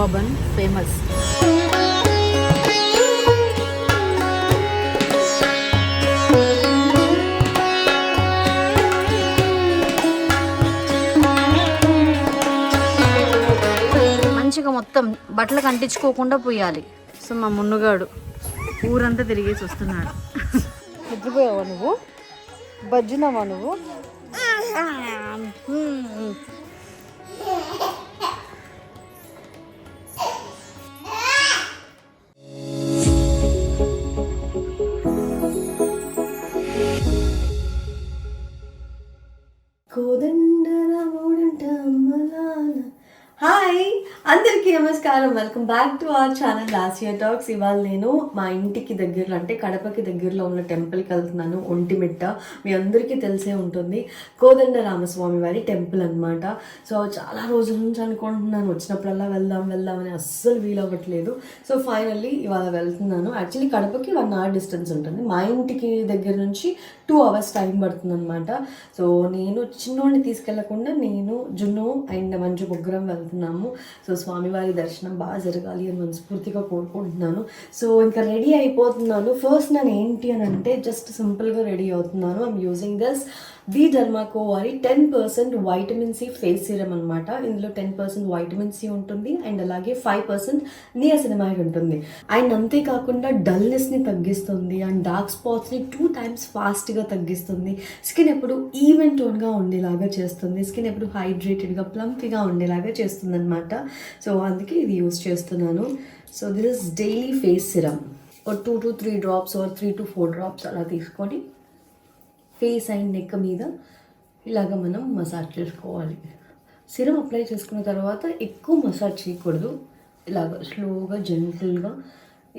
రవ్వ bun famous. మంచిగా మొత్తం బట్టలకు అంటించుకోకుండా పోయాలి. సో మా మున్నుగాడు ఊరంతా తిరిగేసి వస్తున్నాడు. నిద్రపోయావా నువ్వు? బజ్జునావా నువ్వు? హాయ్ అందరికీ నమస్కారం. Welcome back to our channel Lasya talks. ఇవాళ నేను మా ఇంటికి దగ్గరలో అంటే కడపకి దగ్గరలో ఉన్న టెంపుల్కి వెళ్తున్నాను. ఒంటిమిట్ట మీ అందరికీ తెలిసే ఉంటుంది, కోదండ రామస్వామి వారి టెంపుల్ అనమాట. సో చాలా రోజుల నుంచి అనుకుంటున్నాను వచ్చినప్పుడల్లా వెళ్దామని, అస్సలు వీలవ్వట్లేదు. సో ఫైనల్లీ ఇవాళ వెళ్తున్నాను. యాక్చువల్లీ కడపకి 1 hour డిస్టెన్స్ ఉంటుంది. మా ఇంటికి దగ్గర నుంచి 2 hours టైం పడుతుంది అనమాట. సో నేను చిన్నోడిని తీసుకెళ్లకుండా నేను, జున్ను అండ్ మంజు ముగ్గురం వెళ్తున్నాము. సో స్వామివారి దర్శనం బాగా జరగాలి అని మనస్ఫూర్తిగా కోరుకుంటున్నాను. సో ఇంకా రెడీ అయిపోతున్నాను. ఫస్ట్ నేను ఏంటి అని అంటే జస్ట్ సింపుల్గా రెడీ అవుతున్నాను. ఐఎమ్ యూజింగ్ దిస్ ది డర్మాకో వారి 10% వైటమిన్ సి ఫేస్ సీరం అనమాట. ఇందులో 10% వైటమిన్ సి ఉంటుంది అండ్ అలాగే 5% నియాసినమైడ్ ఉంటుంది. అండ్ అంతేకాకుండా డల్నెస్ని తగ్గిస్తుంది అండ్ డార్క్ స్పాట్స్ని 2 times ఫాస్ట్గా తగ్గిస్తుంది. స్కిన్ ఎప్పుడు ఈవెన్ టోన్గా ఉండేలాగా చేస్తుంది. స్కిన్ ఎప్పుడు హైడ్రేటెడ్గా ప్లంప్గా ఉండేలాగా చేస్తుంది అనమాట. సో అందుకే ఇది యూజ్ చేస్తున్నాను. So this is daily face serum. 2 to 3 drops or 3 to 4 drops అలా తీసుకొని ఫేస్ అండ్ నెక్ మీద ఇలాగ మనం మసాజ్ చేసుకోవాలి. సిరం అప్లై చేసుకున్న తర్వాత ఎక్కువ మసాజ్ చేయకూడదు. ఇలాగ స్లోగా జెంటిల్గా.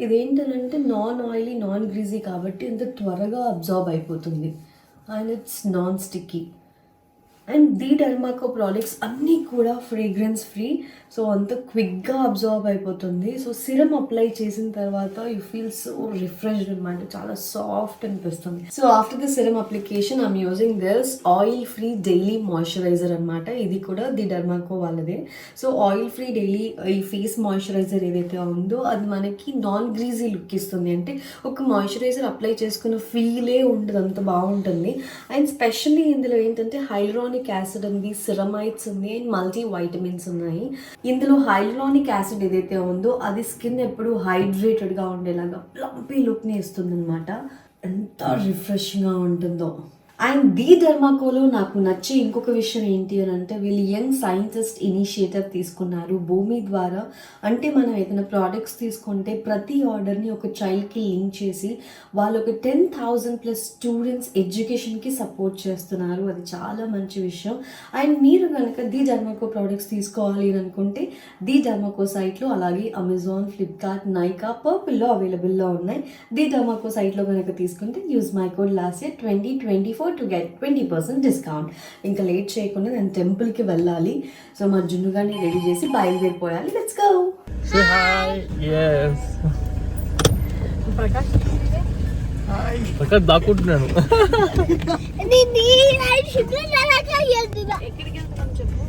ఇదేంటంటే నాన్ ఆయిలీ నాన్ గ్రీజీ కాబట్టి ఇంత త్వరగా అబ్జార్బ్ అయిపోతుంది and it's non sticky. And the Dermaco products అన్నీ కూడా ఫ్రేగ్రెన్స్ ఫ్రీ. సో అంత క్విక్గా అబ్జార్బ్ అయిపోతుంది. సో సిరమ్ అప్లై చేసిన తర్వాత యూ ఫీల్ సో రిఫ్రెష్డ్ అనమాట, చాలా సాఫ్ట్ అనిపిస్తుంది. So after the serum application I'm using this oil free daily moisturiser అనమాట. ఇది కూడా ది డర్మాకో వాళ్ళదే. సో ఆయిల్ ఫ్రీ డైలీ ఈ ఫేస్ మాయిశ్చరైజర్ ఏదైతే ఉందో అది మనకి నాన్ గ్రీజీ లుక్ ఇస్తుంది. అంటే ఒక మాయిశ్చరైజర్ అప్లై చేసుకున్న ఫీలే ఉండదు, అంత బాగుంటుంది. అండ్ స్పెషల్లీ ఇందులో ఏంటంటే హైలరానిక్ యాసిడ్ ఉంది, సిరమైడ్స్ ఉంది అండ్ మల్టీ వైటమిన్స్ ఉన్నాయి. ఇందులో హైలరానిక్ యాసిడ్ ఏదైతే ఉందో అది స్కిన్ ఎప్పుడు హైడ్రేటెడ్గా ఉండేలాగా ప్లంపీ లుక్ని ఇస్తుంది అనమాట. ఎంత రిఫ్రెష్గా ఉంటుందో. అండ్ ది డర్మాకోలో నాకు నచ్చే ఇంకొక విషయం ఏంటి అని అంటే వీళ్ళు యంగ్ సైంటిస్ట్ ఇనిషియేటివ్ తీసుకున్నారు భూమి ద్వారా. అంటే మనం ఏదైనా ప్రోడక్ట్స్ తీసుకుంటే ప్రతి ఆర్డర్ని ఒక చైల్డ్కి లింక్ చేసి వాళ్ళు ఒక 10,000+ స్టూడెంట్స్ ఎడ్యుకేషన్కి సపోర్ట్ చేస్తున్నారు. అది చాలా మంచి విషయం. అండ్ మీరు కనుక ది డర్మాకో ప్రోడక్ట్స్ తీసుకోవాలి అని అనుకుంటే ది డర్మాకో సైట్లో అలాగే అమెజాన్, ఫ్లిప్కార్ట్, నైకా, పర్పుల్లో అవైలబుల్లో ఉన్నాయి. ది డర్మాకో సైట్లో కనుక తీసుకుంటే use my code Lasya 2024 to get 20% discount. ఇంకా లేట్ చేయకుండా నేను టెంపుల్కి వెళ్ళాలి. సో మా జున్నుగాని రెడీ చేసి బయలుదేరిపోయాలి. Let's go. Say hi. Yes. Prakash Prakash దాక్కుంటున్నాను. ఎక్కడికి వెళ్తున్నాం చెప్పు.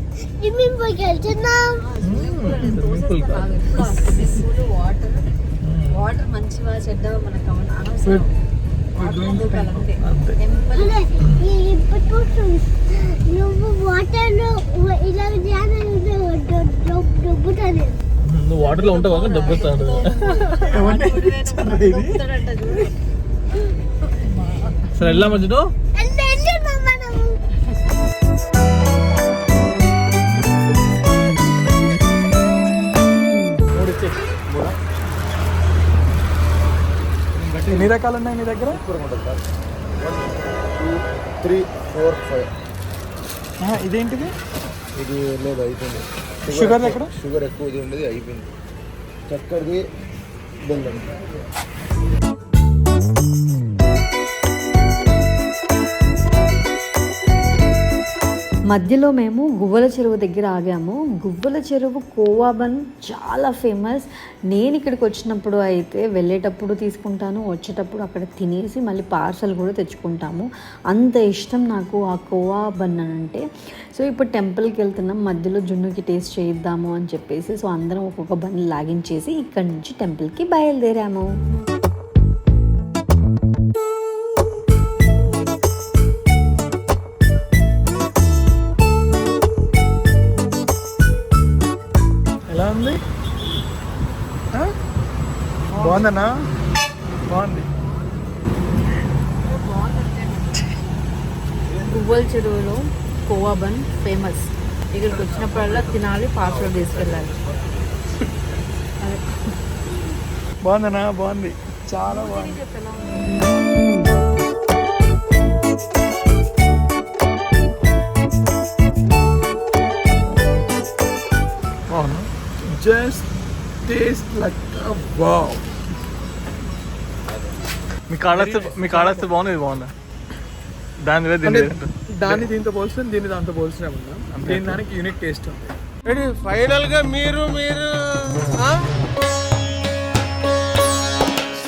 వాటర్ మంచివా చెడ్డవా మనకు అనవసరం. నువ్వు వాటర్లో ఉంటావా? దెబ్బతాడు. సరే వెళ్ళా మధ్యలో. ఎన్ని రకాలు ఉన్నాయి మీ దగ్గర? 1 2 3 4 5. ఇదేంటిది? ఇది లేదు, అయిపోయింది. షుగర్ ఎక్కడ? షుగర్ ఎక్కువ ఉండేది అయిపోయింది. చక్కెరది బెల్లం. మధ్యలో మేము గువ్వల చెరువు దగ్గర ఆగాము. గువ్వల చెరువు కోవా బన్ చాలా ఫేమస్. నేను ఇక్కడికి వచ్చినప్పుడు అయితే వెళ్ళేటప్పుడు తీసుకుంటాను, వచ్చేటప్పుడు అక్కడ తినేసి మళ్ళీ పార్సల్ కూడా తెచ్చుకుంటాము. అంత ఇష్టం నాకు ఆ కోవా బన్ అంటే. సో ఇప్పుడు టెంపుల్కి వెళ్తున్నాం, మధ్యలో జున్నుకి టేస్ట్ చేయిద్దాము అని చెప్పేసి సో అందరం ఒక్కొక్క బన్ లాగించేసి ఇక్కడి నుంచి టెంపుల్కి బయలుదేరాము. ఎలా ఉంది? బాగుందన్నా? బాగుంది. గువ్వల చెరువులో కోవా బన్ ఫేమస్. ఇక్కడికి వచ్చినప్పుడల్లా తినాలి, పార్సల్ తీసుకెళ్ళాలి. బాగుందన్నా? బాగుంది, చాలా బాగుంది. బాగుంది. Just taste like wow. మీ కాడేస్తే బాగుంది, ఇది బాగుందా? దాని అంటే దాన్ని దీంతో పోల్చిన దీన్ని దాంతో పోల్చిన దీని దానికి యూనిక్ టేస్ట్ ఉంది. ఫైనల్ గా మీరు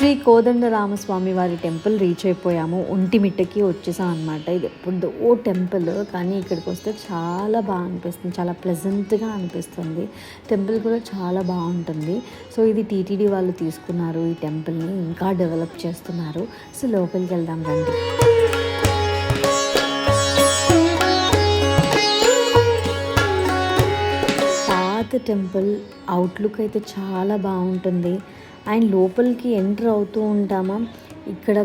శ్రీ కోదండరామస్వామి వారి టెంపుల్ రీచ్ అయిపోయాము. ఒంటిమిట్టకి వచ్చేసాం అనమాట. ఇది ఎప్పుడో టెంపుల్, కానీ ఇక్కడికి వస్తే చాలా బాగా అనిపిస్తుంది, చాలా ప్లెజెంట్గా అనిపిస్తుంది. టెంపుల్ కూడా చాలా బాగుంటుంది. సో ఇది టీటీడీ వాళ్ళు తీసుకున్నారు ఈ టెంపుల్ని, ఇంకా డెవలప్ చేస్తున్నారు. సో లోపలికి వెళ్దాం రండి. పాత టెంపుల్ అవుట్లుక్ అయితే చాలా బాగుంటుంది. అండ్ లోపలికి ఎంటర్ అవుతూ ఉంటామా, ఇక్కడ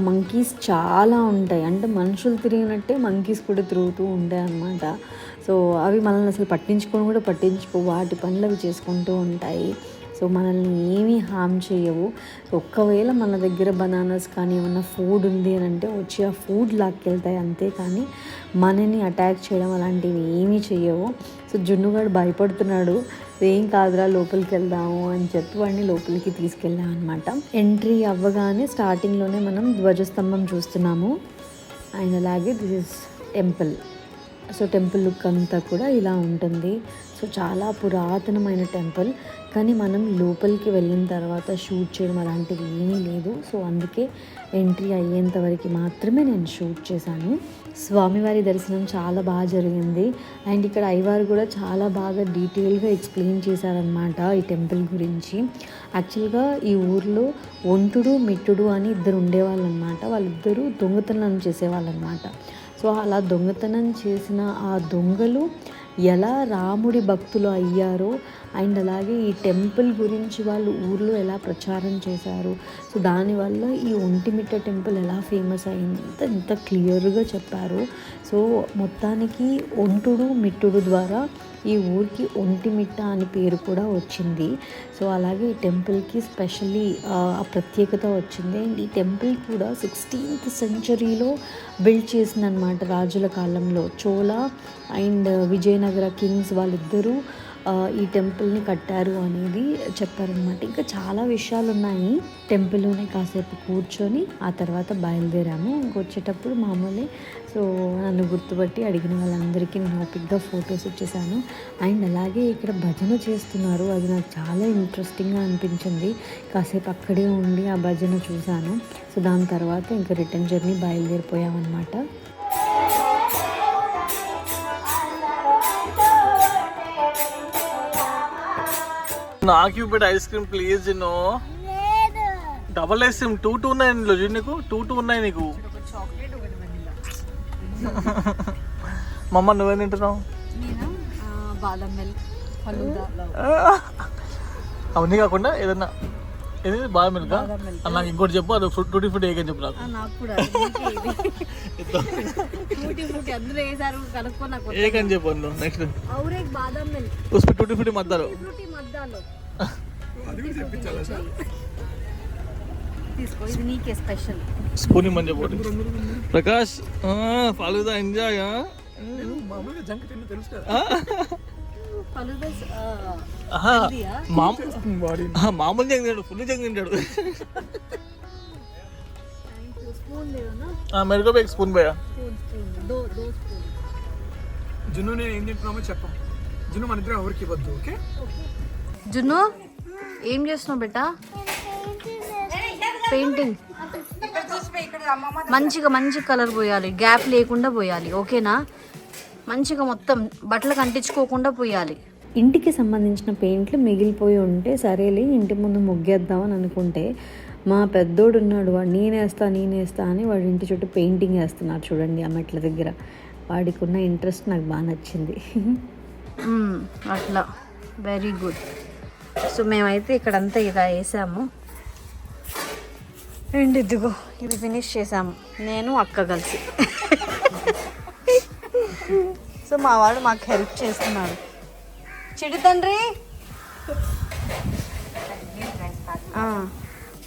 మంకీస్ చాలా ఉంటాయి. అంటే మనుషులు తిరిగినట్టే మంకీస్ కూడా తిరుగుతూ ఉంటాయి అన్నమాట. సో అవి మనల్ని అసలు పట్టించుకో వాటి పనులు అవి చేసుకుంటూ ఉంటాయి. సో మనల్ని ఏమీ హామ్ చేయవు. ఒక్కవేళ మన దగ్గర బనానాస్ కానీ ఏమన్నా ఫుడ్ ఉంది అని అంటే వచ్చి ఆ ఫుడ్ లాక్కెళ్తాయి అంతే, కానీ మనని అటాక్ చేయడం అలాంటివి ఏమీ చేయవు. సో జున్నుగాడు భయపడుతున్నాడు, ఏం కాదురా లోపలికి వెళ్దాము అని చెప్పి వాడిని లోపలికి తీసుకెళ్ళాం అనమాట. ఎంట్రీ అవ్వగానే స్టార్టింగ్లోనే మనం ధ్వజస్తంభం చూస్తున్నాము. అండ్ అలాగే this is temple. So temple look అంతా కూడా ఇలా ఉంటుంది. సో చాలా పురాతనమైన టెంపుల్, కానీ మనం లోపలికి వెళ్ళిన తర్వాత షూట్ చేయడం అలాంటివి ఏమీ లేదు. సో అందుకే ఎంట్రీ అయ్యేంత వరకు మాత్రమే నేను షూట్ చేశాను. స్వామివారి దర్శనం చాలా బాగా జరిగింది. అండ్ ఇక్కడ అయ్యవారు కూడా చాలా బాగా డీటెయిల్గా ఎక్స్ప్లెయిన్ చేశారనమాట ఈ టెంపుల్ గురించి. యాక్చువల్గా ఈ ఊర్లో ఒంటుడు మిట్టుడు అని ఇద్దరు ఉండేవాళ్ళు అనమాట. వాళ్ళిద్దరూ దొంగతనం చేసేవాళ్ళు అనమాట. సో అలా దొంగతనం చేసిన ఆ దొంగలు ఎలా రాముడి భక్తులు అయ్యారో, అండ్ అలాగే ఈ టెంపుల్ గురించి వాళ్ళు ఊర్లో ఎలా ప్రచారం చేశారు, సో దానివల్ల ఈ ఒంటిమిట్ట టెంపుల్ ఎలా ఫేమస్ అయింది ఇంత క్లియర్గా చెప్పారు. సో మొత్తానికి ఒంటుడు మిట్టుడు ద్వారా ఈ ఊరికి ఒంటిమిట్ట అని పేరు కూడా వచ్చింది. సో అలాగే ఈ టెంపుల్కి స్పెషల్లీ ఆ ప్రత్యేకత వచ్చింది. అండ్ ఈ టెంపుల్ కూడా 16th సెంచరీలో బిల్డ్ చేసిందనమాట. రాజుల కాలంలో చోళ అండ్ విజయనగర కింగ్స్ వాళ్ళిద్దరూ ఈ టెంపుల్ని కట్టారు అనేది చెప్పారనమాట. ఇంకా చాలా విషయాలు ఉన్నాయి. టెంపుల్లోనే కాసేపు కూర్చొని ఆ తర్వాత బయలుదేరాము. ఇంకొచ్చేటప్పుడు మామూలే. సో నన్ను గుర్తుపట్టి అడిగిన వాళ్ళందరికీ నేను ఓపిక్గా ఫొటోస్ ఇచ్చేసాను. అండ్ అలాగే ఇక్కడ భజన చేస్తున్నారు, అది నాకు చాలా ఇంట్రెస్టింగ్గా అనిపించింది. కాసేపు అక్కడే ఉండి ఆ భజన చూశాను. సో దాని తర్వాత ఇంకా రిటర్న్ జర్నీ బయలుదేరిపోయామన్నమాట. నాకు ఇప్పుడు ice cream please. No double ice cream 2 ఉన్నాయి నీకు 2 ఉన్నాయి నీకు. మమ్మ నువ్వేం తింటున్నావు? బాదం మిల్క్, ఫలూదా. అవన్నీ కాకుండా ఏదన్నా ఏది బాదం మిల్క్. నాకు ఇంకోటి చెప్పు, అది టూటీ ఫ్రూటీ ఏకని చెప్పు నాకు కూడా అందులో వేసారు కనుక్కో నాకు ఏకని చెప్పు. అందులో నెక్స్ట్ బాదం మిల్క్, టూటీ ఫ్రూటీ మధ్యలో తీసుకో, ఇది నీకే స్పెషల్. స్పూన్ ఇమ్మని చెప్పండి. ప్రకాష్ ఫాలుదా ఎంజాయ్. మామూలుగా జంక్ తిన్న తెలుసు కదా. మామూలు జంగ్ తింటాడు, ఫుల్ జంగ్ తింటాడు. मेरे को भी एक स्पून भैया. జున్ను నేను ఏం తింటున్నామో చెప్పం. జున్ను మన ఇద్దరం ఎవరికి ఇవ్వద్దు, ఓకే? జున్ను ఏం చేస్తున్నావు బేటా? పెయింటింగ్. మంచి కలర్ పోయాలి, గ్యాప్ లేకుండా పోయాలి, ఓకేనా? మంచిగా మొత్తం బట్టలకు అంటించుకోకుండా పోయాలి. ఇంటికి సంబంధించిన పెయింట్లు మిగిలిపోయి ఉంటే సరేలే ఇంటి ముందు ముగ్గేద్దామని అనుకుంటే మా పెద్దోడు ఉన్నాడు, వాడు నేనేస్తా అని వాడి ఇంటి చుట్టూ పెయింటింగ్ వేస్తున్నాడు చూడండి ఆ మెట్ల దగ్గర. వాడికి ఉన్న ఇంట్రెస్ట్ నాకు బాగా నచ్చింది. అట్లా వెరీ గుడ్. సో మేమైతే ఇక్కడంతా ఇలా వేసాము అండ్ ఇదిగో ఇది ఫినిష్ చేసాము నేను అక్క కలిసి. సో మా వాడు మాకు హెల్ప్ చేస్తున్నాడు. చిడి తండ్రి.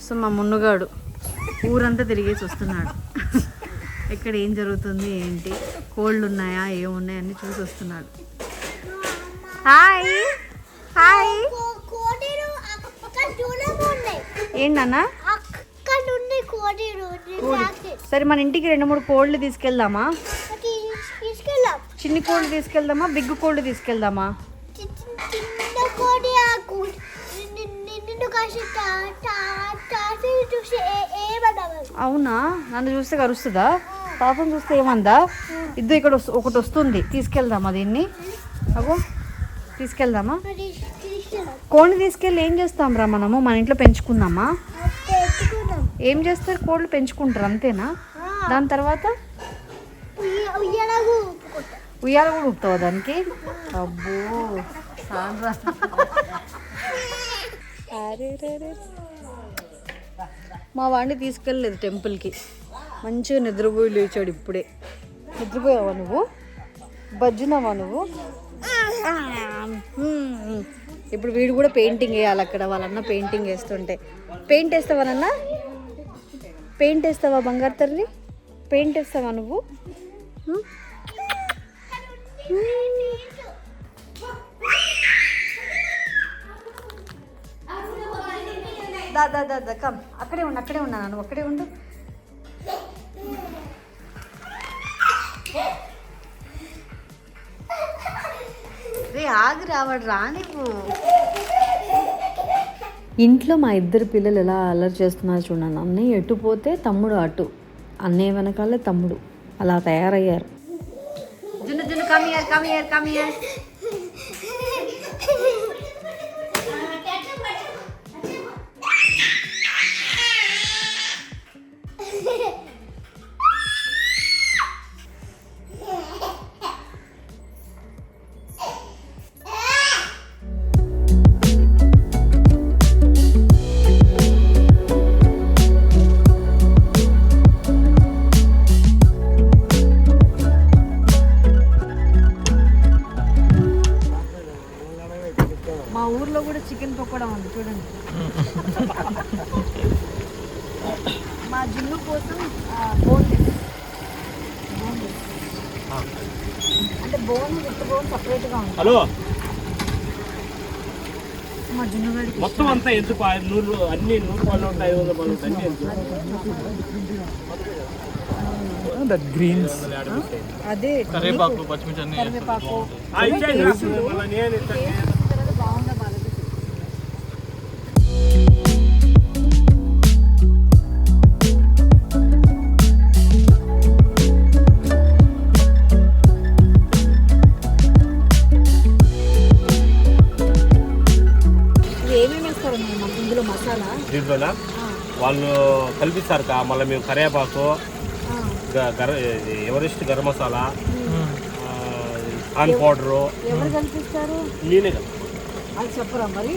సో మా మున్నుగాడు ఊరంతా తిరిగేసి వస్తున్నాడు. ఇక్కడ ఏం జరుగుతుంది ఏంటి, కోళ్ళు ఉన్నాయా ఏమున్నాయా అని చూసి వస్తున్నాడు. Hi hi. ఏంటన్నా? సరే మన ఇంటికి 2-3 కోళ్ళు తీసుకెళ్దామా? చిన్ని కోళ్ళు తీసుకెళ్దామా, బిగ్గు కోళ్ళు తీసుకెళ్దామా? అవునా? నన్ను చూస్తే కరుస్తుందా? పాపం చూస్తే ఏమందా? ఇక్కడ ఒకటి వస్తుంది, తీసుకెళ్దామా దీన్ని? అగో తీసుకెళ్దామా? కోడిని తీసుకెళ్ళి ఏం చేస్తాం రా మనము? మన ఇంట్లో పెంచుకుందామా? ఏం చేస్తారు? కోళ్ళు పెంచుకుంటారు అంతేనా? దాని తర్వాత ఉయ్యాల కూడా ఊపుతావా దానికి? అబ్బో మా వాడిని తీసుకెళ్ళలేదు టెంపుల్కి. మంచిగా నిద్రపోయి లేచాడు ఇప్పుడే. నిద్రపోయావా నువ్వు? బజ్జునావా నువ్వు? ఇప్పుడు వీడు కూడా పెయింటింగ్ వేయాలి అక్కడ. వాళ్ళన్న పెయింటింగ్ వేస్తుంటే. పెయింట్ వేస్తావా నాన్న? పెయింట్ వేస్తావా బంగారు తల్లి? పెయింట్ వేస్తావా నువ్వు? దా కమ్. అక్కడే ఉన్నా నువ్వు అక్కడే ఉండు. రే ఆగి రావాడు రా నువ్వు. ఇంట్లో మా ఇద్దరు పిల్లలు ఎలా అల్లరి చేస్తున్నారు చూడండి. అన్నయ్య ఎటు పోతే తమ్ముడు అటు, అన్నయ్య వెనకాలే తమ్ముడు, అలా తయారయ్యారు. జున్ను కమ్ హియర్. మా ఊర్లో కూడా చికెన్ పకోడా ఉంది చూడండి. మా జున్ను కోసం బోన్లెస్ అంటే బోన్ విత్ బోన్ సపరేట్గా ఉంది. హలో మా జున్ను గారికి మొత్తం అంతా ఎందుకు? 100 అన్ని 100 రూపాయలు ఉంటాయి, 500 రూపాయలు ఉంటాయి, అన్ని ఎందుకు? దట్ గ్రీన్స్ అదే కరివేపాకు, పచ్చిమిర్చి అన్ని కరివేపాకు బాగుందా బాగా. ఏమేమి వేస్తారు ఇందులో మసాలా? దీంట్లోనా వాళ్ళు కల్పిస్తారు కా. మళ్ళీ మేము కరివేపాకు, Everest garam masala, corn powder. ఎవరు కల్పిస్తారు? నేనే కదా. అది చెప్పరా మరి?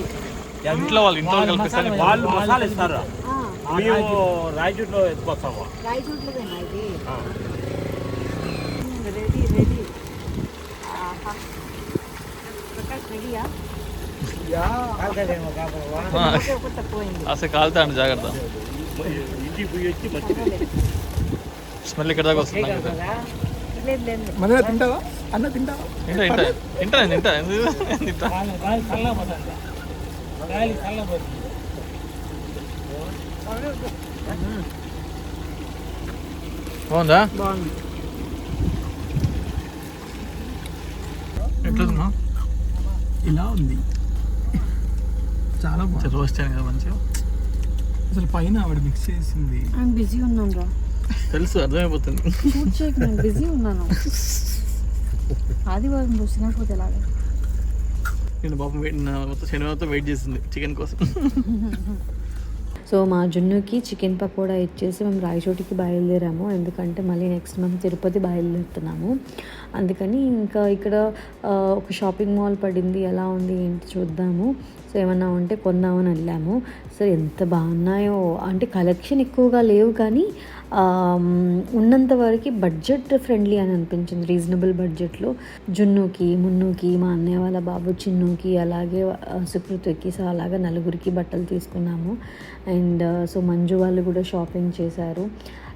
ఇంట్లో కలిపిస్తారు. వాళ్ళు మసాలా ఇస్తారు, మేము రాయచూట్లో ఎత్తుకొస్తాము. రాయచూట్లదేనా ఇది? రెడీ. ప్రకాష్ రెడీయా? తక్కువైంది. అసలు కాలుతాండి, జాగ్రత్త. ఇంటికి పోయి వచ్చి మర్చిపోయి స్మెల్ ఇక్కడ దాకా వస్తుంది. మన తింటావా అన్న? తింటావా? తింటా. బాగుందా? బాగుంది. ఎట్లా ఇలా ఉంది, చాలా బాగుంది. రోస్ట్ అయ్యాను కదా మంచిగా. అసలు పైన ఆవిడ మిక్స్ చేసింది. నేను బిజీ ఉన్నాను రా, తెలుసు, అర్థమైపోతుంది. షూట్ చేయకు, నేను బిజీ ఉన్నాను. ఆదివారం రోజు తినకపోతే ఎలాగా? నేను పాపం మొత్తం శనివారంతో వెయిట్ చేసింది చికెన్ కోసం. సో మా జున్నుకి చికెన్ పకోడా ఇచ్చేసి మేము రాయచోటికి బయలుదేరాము. ఎందుకంటే మళ్ళీ నెక్స్ట్ మంత్ తిరుపతి బయలుదేరుతున్నాము. అందుకని ఇంకా ఇక్కడ ఒక షాపింగ్ మాల్ పడింది, ఎలా ఉంది ఏంటి చూద్దాము. సో ఏమన్నా ఉంటే కొందామని వెళ్ళాము. సో ఎంత బాగున్నాయో, అంటే కలెక్షన్ ఎక్కువగా లేవు కానీ ఉన్నంత వరకు బడ్జెట్ ఫ్రెండ్లీ అని అనిపించింది. రీజనబుల్ బడ్జెట్లో జున్నుకి, మున్నుకి, మా అన్నయ్య వాళ్ళ బాబు చిన్నుకి, అలాగే సుకృతికి, సో అలాగా నలుగురికి బట్టలు తీసుకున్నాము. అండ్ సో మంజు వాళ్ళు కూడా షాపింగ్ చేశారు.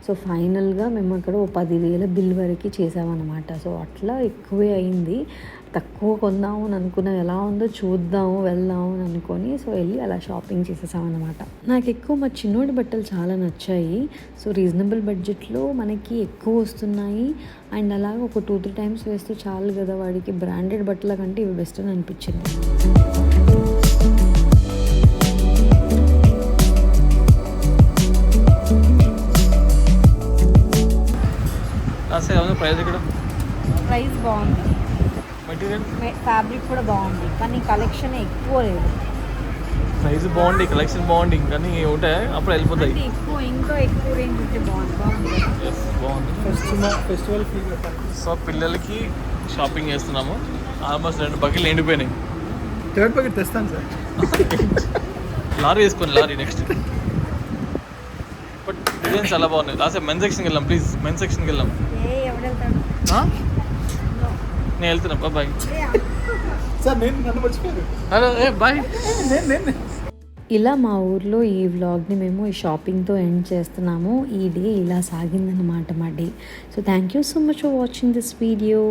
సో ఫైనల్గా మేము అక్కడ 10,000 బిల్ వరకు చేసామన్నమాట. సో అట్లా ఎక్కువే అయింది. తక్కువ కొందాము అని అనుకున్నాం, ఎలా ఉందో చూద్దాము వెళ్దాము అని అనుకొని సో వెళ్ళి అలా షాపింగ్ చేసేసామన్నమాట. నాకు ఎక్కువ మా చిన్నోడి బట్టలు చాలా నచ్చాయి. సో రీజనబుల్ బడ్జెట్లో మనకి ఎక్కువ వస్తున్నాయి. అండ్ అలాగే ఒక 2-3 టైమ్స్ వేస్తే చాలు కదా వాడికి. బ్రాండెడ్ బట్టల కంటే ఇవి బెస్ట్ అని అనిపించింది. ప్రైస్ ఇక్కడ ప్రైస్ బాగుంది, మెటీరియల్ ఫ్యాబ్రిక్ కూడా బాగుంది, కానీ కలెక్షన్ ఎక్కువ లేదు. ప్రైస్ బాగుంది, కలెక్షన్ బాగుంది, కానీ ఉంటాయి అప్పుడు వెళ్ళిపోతాయి. అంటే ఇంకా ఎక్కువ రేంజ్ ఉంటే బాగుంది. Yes, బాగుంది. Festival feel. సో పిల్లలకి షాపింగ్ చేస్తున్నాము. ఆల్మోస్ట్ 2 బకెట్లు ఎండిపోయినాయి. థర్డ్ ప్యాకెట్ తెస్తాను సార్. లారీ వేసుకోండి, లారీ నెక్స్ట్. బట్ డిజైన్స్ చాలా బాగున్నాయి. లాస్ట్ మెన్ సెక్షన్కి వెళ్ళాం, ప్లీజ్ మెన్ సెక్షన్కి వెళ్ళాం. నేను వెళ్తున్నా, బాయ్. సార్ నేను నన్ను మర్చిపోయారు. Hello, bye. ఇలా మా ఊర్లో ఈ వ్లాగ్ని మేము ఈ షాపింగ్తో ఎండ్ చేస్తున్నాము. ఈ డే ఇలా సాగిందన్నమాట మా day. So thank you so much for watching this video.